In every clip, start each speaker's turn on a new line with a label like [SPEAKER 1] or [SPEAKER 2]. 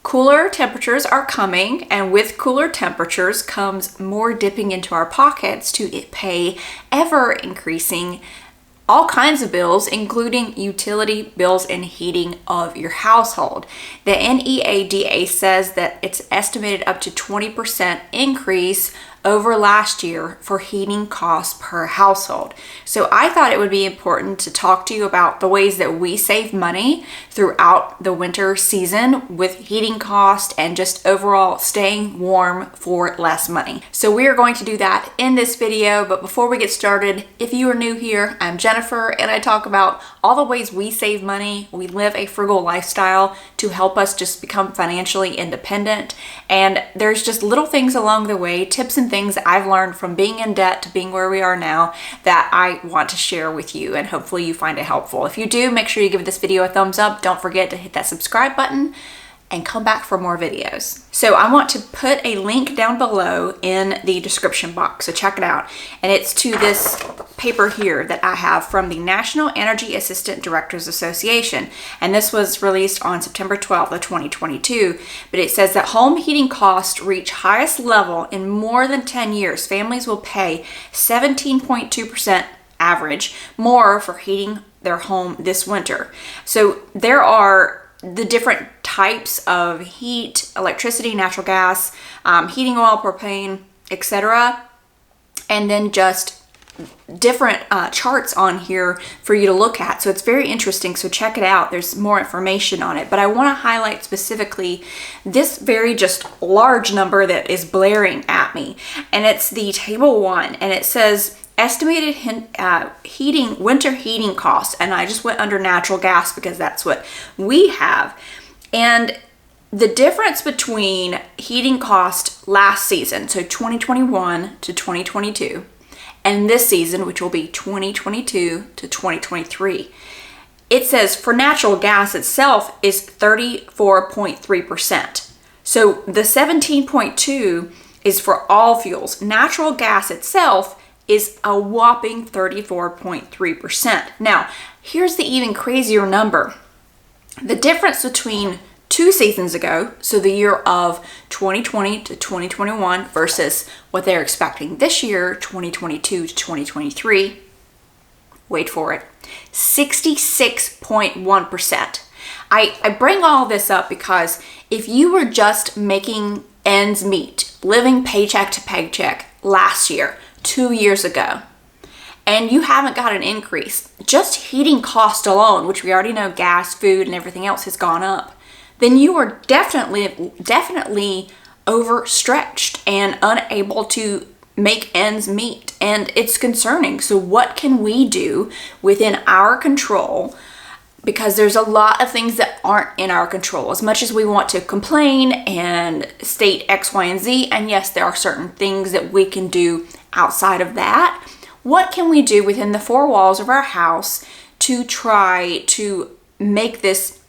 [SPEAKER 1] Cooler temperatures are coming, and with cooler temperatures comes more dipping into our pockets to pay ever increasing all kinds of bills, including utility bills and heating of your household. The NEADA says that it's estimated up to 20% increase over last year for heating costs per household. So I thought it would be important to talk to you about the ways that we save money throughout the winter season with heating costs and just overall staying warm for less money. So we are going to do that in this video, but before we get started, if you are new here, I'm Jennifer and I talk about all the ways we save money. We live a frugal lifestyle to help us just become financially independent, and there's just little things along the way, tips and things that I've learned from being in debt to being where we are now that I want to share with you, and hopefully you find it helpful. If you do, make sure you give this video a thumbs up. Don't forget to hit that subscribe button and come back for more videos. So I want to put a link down below in the description box, so check it out. And it's to this paper here that I have from the National Energy Assistant Directors Association. And this was released on September 12th of 2022. But it says that home heating costs reach highest level in more than 10 years. Families will pay 17.2% average more for heating their home this winter. So there are the different types of heat, electricity, natural gas, heating oil, propane, etc. And then just different charts on here for you to look at. So it's very interesting. So check it out. There's more information on it. But I want to highlight specifically this very just large number that is blaring at me. And it's the table 1. And it says estimated winter heating costs, and I just went under natural gas because that's what we have. And the difference between heating cost last season, so 2021 to 2022, and this season, which will be 2022 to 2023, it says for natural gas itself is 34.3%. So the 17.2 is for all fuels. Natural gas itself is a whopping 34.3%. Now, here's the even crazier number. The difference between 2 seasons ago, so the year of 2020 to 2021 versus what they're expecting this year, 2022 to 2023, wait for it, 66.1%. I bring all this up because if you were just making ends meet, living paycheck to paycheck last year, 2 years ago, and you haven't got an increase, just heating cost alone, which we already know gas, food, and everything else has gone up, then you are definitely overstretched and unable to make ends meet. And it's concerning. So what can we do within our control? Because there's a lot of things that aren't in our control. As much as we want to complain and state X, Y, and Z, and yes, there are certain things that we can do outside of that. What can we do within the 4 walls of our house to try to make this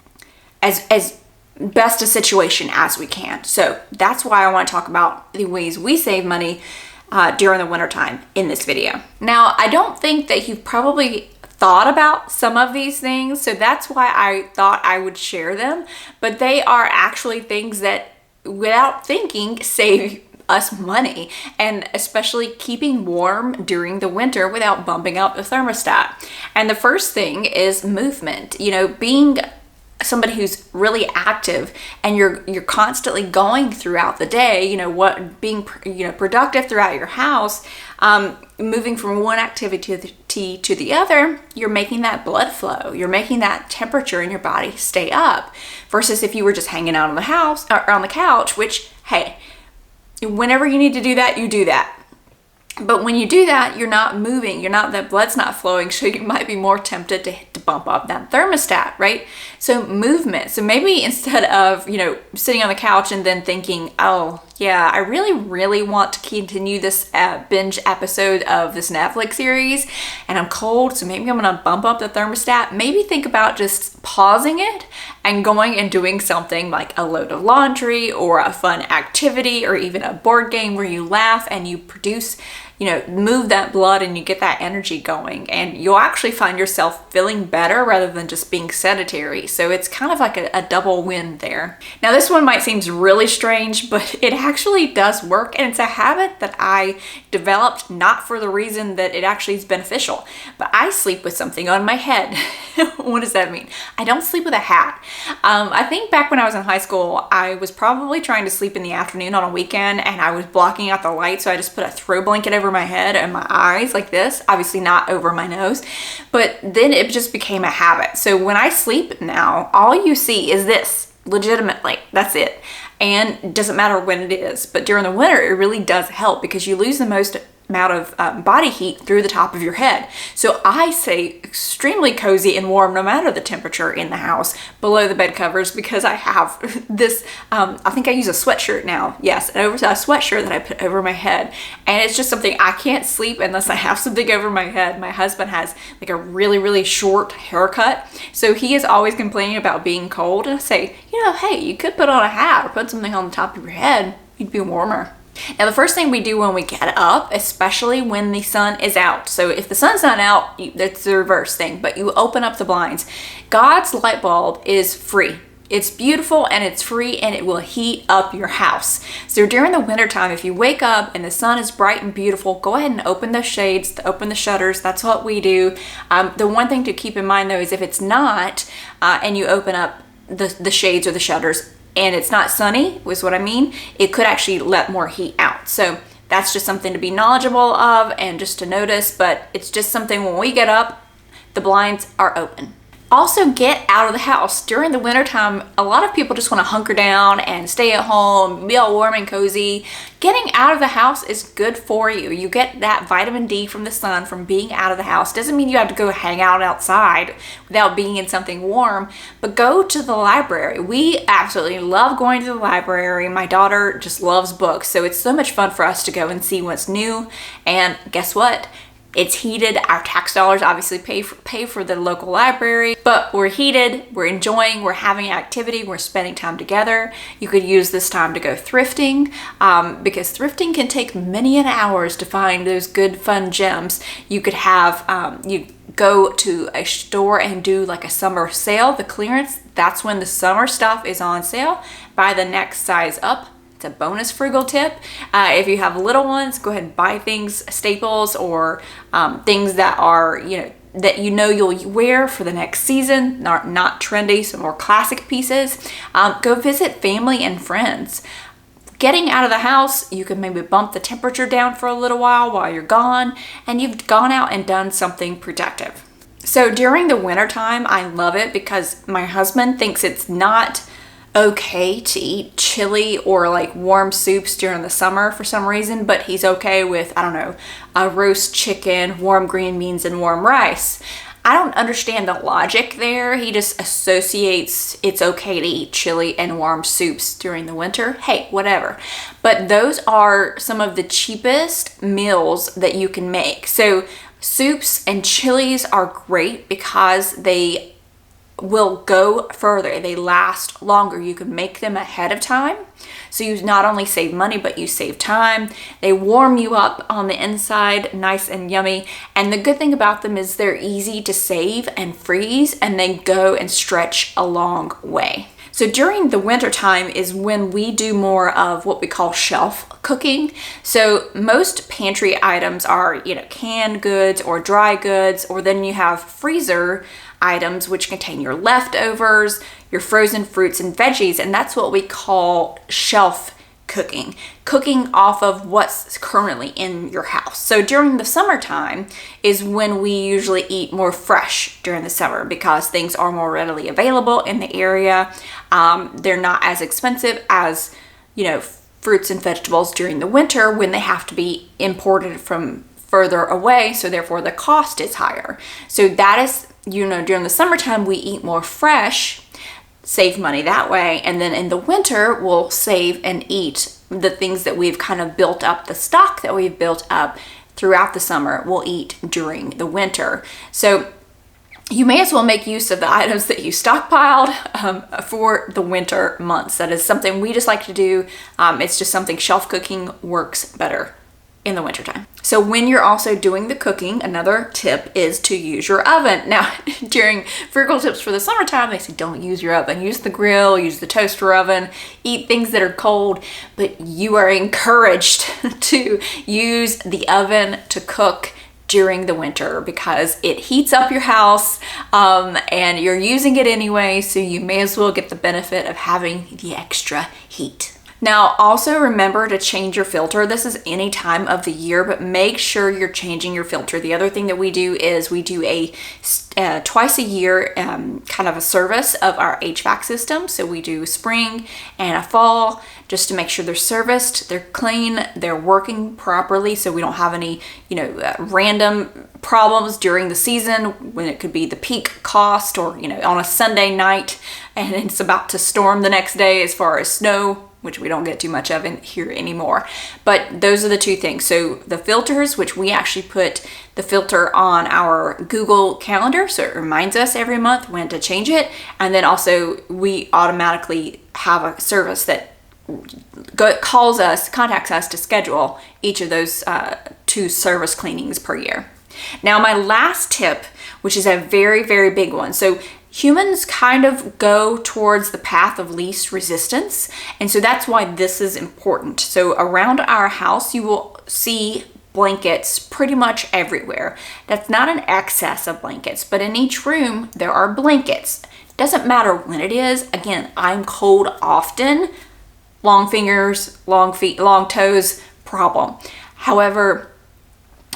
[SPEAKER 1] as best a situation as we can? So that's why I want to talk about the ways we save money during the wintertime in this video. Now, I don't think that you've probably thought about some of these things, so that's why I thought I would share them, but they are actually things that without thinking save us money, and especially keeping warm during the winter without bumping up the thermostat. And the first thing is movement. You know, being somebody who's really active and you're constantly going throughout the day, being productive throughout your house, moving from one activity to the other, you're making that blood flow, you're making that temperature in your body stay up, versus if you were just hanging out on the house or on the couch, which, hey, whenever you need to do that, you do that. But when you do that, you're not moving, that blood's not flowing, so you might be more tempted to bump up that thermostat, right? So movement. So maybe instead of, sitting on the couch and then thinking, oh yeah, I really want to continue this binge episode of this Netflix series, and I'm cold, so maybe I'm gonna bump up the thermostat. Maybe think about just pausing it and going and doing something like a load of laundry or a fun activity or even a board game where you laugh and you produce move that blood and you get that energy going, and you'll actually find yourself feeling better rather than just being sedentary. So it's kind of like a double win there. Now this one might seem really strange, but it actually does work, and it's a habit that I developed not for the reason that it actually is beneficial, but I sleep with something on my head. What does that mean? I don't sleep with a hat. I think back when I was in high school, I was probably trying to sleep in the afternoon on a weekend, and I was blocking out the light, so I just put a throw blanket over my head and my eyes like this, obviously not over my nose, but then it just became a habit. So when I sleep now, all you see is this, legitimately, that's it. And it doesn't matter when it is, but during the winter, it really does help because you lose the most amount of body heat through the top of your head. So I stay extremely cozy and warm no matter the temperature in the house below the bed covers, because I have this, I think I use a sweatshirt now. Yes, an oversized sweatshirt that I put over my head. And it's just something, I can't sleep unless I have something over my head. My husband has like a really, really short haircut. So he is always complaining about being cold. And I say, hey, you could put on a hat or put something on the top of your head. You'd be warmer. Now the first thing we do when we get up, especially when the sun is out, so if the sun's not out, that's the reverse thing, but you open up the blinds. God's light bulb is free. It's beautiful and it's free, and it will heat up your house. So during the winter time, if you wake up and the sun is bright and beautiful, go ahead and open the shades, open the shutters. That's what we do. The one thing to keep in mind though is if it's not, and you open up the shades or the shutters, and it's not sunny, is what I mean, it could actually let more heat out. So that's just something to be knowledgeable of and just to notice, but it's just something when we get up, the blinds are open. Also, get out of the house. During the wintertime, a lot of people just want to hunker down and stay at home, be all warm and cozy. Getting out of the house is good for you. You get that vitamin D from the sun from being out of the house. Doesn't mean you have to go hang out outside without being in something warm, but go to the library. We absolutely love going to the library. My daughter just loves books, so it's so much fun for us to go and see what's new. And guess what? It's heated. Our tax dollars obviously pay for the local library, but we're heated, we're enjoying, we're having activity, we're spending time together. You could use this time to go thrifting, because thrifting can take many an hours to find those good fun gems. You could have, you go to a store and do like a summer sale, the clearance. That's when the summer stuff is on sale. Buy the next size up. It's a bonus frugal tip. If you have little ones, go ahead and buy things, staples, or things that are, that you'll wear for the next season, not trendy, some more classic pieces. Go visit family and friends. Getting out of the house, you can maybe bump the temperature down for a little while you're gone, and you've gone out and done something productive. So during the winter time, I love it because my husband thinks it's not okay to eat chili or like warm soups during the summer for some reason, but he's okay with, I don't know, a roast chicken, warm green beans, and warm rice. I don't understand the logic there. He just associates it's okay to eat chili and warm soups during the winter. Hey, whatever. But those are some of the cheapest meals that you can make. So soups and chilies are great because they will go further. They last longer. You can make them ahead of time. So you not only save money, but you save time. They warm you up on the inside, nice and yummy. And the good thing about them is they're easy to save and freeze, and they go and stretch a long way. So during the winter time is when we do more of what we call shelf cooking. So most pantry items are, canned goods or dry goods, or then you have freezer items which contain your leftovers, your frozen fruits and veggies, and that's what we call shelf cooking. Cooking off of what's currently in your house. So during the summertime is when we usually eat more fresh during the summer because things are more readily available in the area. They're not as expensive as, fruits and vegetables during the winter when they have to be imported from further away, so therefore the cost is higher. So that is, during the summertime we eat more fresh, save money that way, and then in the winter we'll save and eat the things that we've kind of built up, the stock that we've built up throughout the summer we'll eat during the winter. So you may as well make use of the items that you stockpiled for the winter months. That is something we just like to do. It's just something shelf cooking works better in the wintertime. So when you're also doing the cooking, another tip is to use your oven. Now, during frugal tips for the summertime, they say don't use your oven. Use the grill, use the toaster oven, eat things that are cold, but you are encouraged to use the oven to cook during the winter because it heats up your house and you're using it anyway, so you may as well get the benefit of having the extra heat. Now, also remember to change your filter. This is any time of the year, but make sure you're changing your filter. The other thing that we do is we do a twice a year kind of a service of our HVAC system. So we do spring and a fall just to make sure they're serviced, they're clean, they're working properly, so we don't have any, random problems during the season when it could be the peak cost or, on a Sunday night and it's about to storm the next day as far as snow, which we don't get too much of in here anymore. But those are the two things. So the filters, which we actually put the filter on our Google Calendar, so it reminds us every month when to change it. And then also we automatically have a service that contacts us to schedule each of those 2 service cleanings per year. Now, my last tip, which is a very, very big one. So humans kind of go towards the path of least resistance. And so that's why this is important. So around our house, you will see blankets pretty much everywhere. That's not an excess of blankets, but in each room, there are blankets. Doesn't matter when it is. Again, I'm cold often. Long fingers, long feet, long toes, problem. However,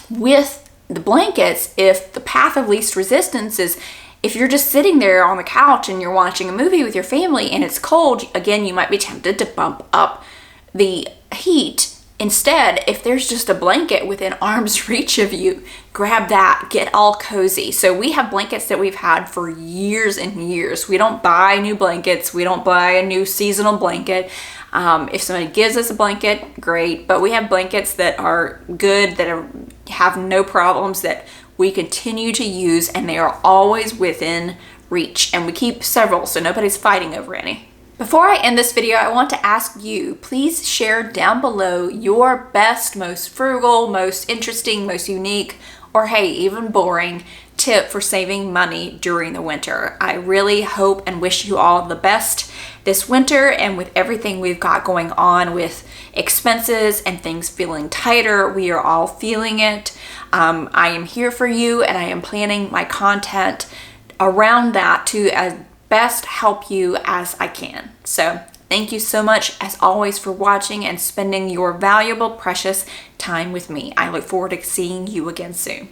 [SPEAKER 1] with the blankets, if the path of least resistance is if you're just sitting there on the couch and you're watching a movie with your family and it's cold, again, you might be tempted to bump up the heat. Instead, if there's just a blanket within arm's reach of you, grab that, get all cozy. So we have blankets that we've had for years and years. We don't buy new blankets. We don't buy a new seasonal blanket. If somebody gives us a blanket, great. But we have blankets that are good, have no problems, that we continue to use, and they are always within reach. And we keep several, so nobody's fighting over any. Before I end this video, I want to ask you, please share down below your best, most frugal, most interesting, most unique, or hey, even boring tip for saving money during the winter. I really hope and wish you all the best this winter, and with everything we've got going on with expenses and things feeling tighter, we are all feeling it. I am here for you, and I am planning my content around that to as best help you as I can. So thank you so much as always for watching and spending your valuable, precious time with me. I look forward to seeing you again soon.